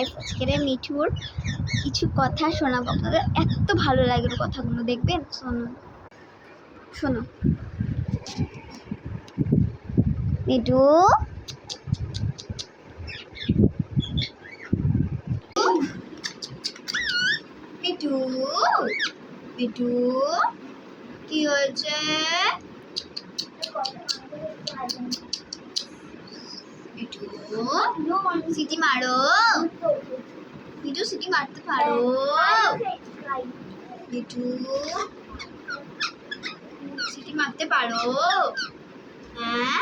Guys আজকের মিঠুর কিছু কথা শোনাবো আপনাদের। এত ভালো লাগে ওর কথাগুলো, দেখবেন। শোনো শোনো মিঠু, মিঠু, মিঠু কি হয়েছে? মিঠু সিটি মারো, মিঠু সিটি মারতে পারো? মিঠু সিটি মারতে পারো? হ্যাঁ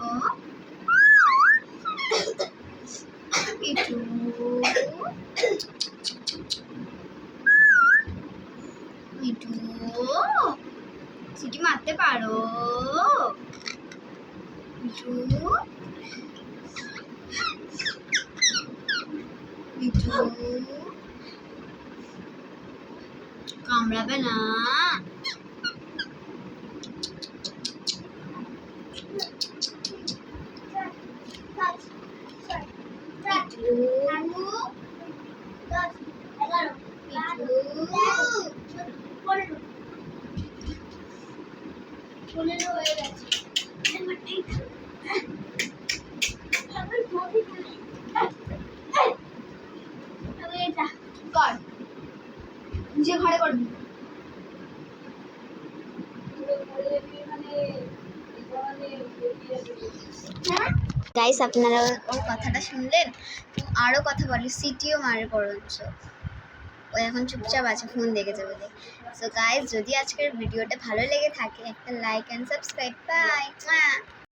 ও মিঠু, মিঠু সিটি মারতে পারো? মিঠু, মিঠু কামড়াবে না? হয়ে গেছে কর, নিজে ঘরে করবি। গাইস আপনারা ওর কথাটা শুনলেন, আরও কথা বলে, সিটিও মারে বরঞ্চ। ও এখন চুপচাপ আছে ফোন দেখেছে বলে। সো গাইস যদি আজকের ভিডিওটা ভালো লেগে থাকে একটা লাইক অ্যান্ড সাবস্ক্রাইব। বাই।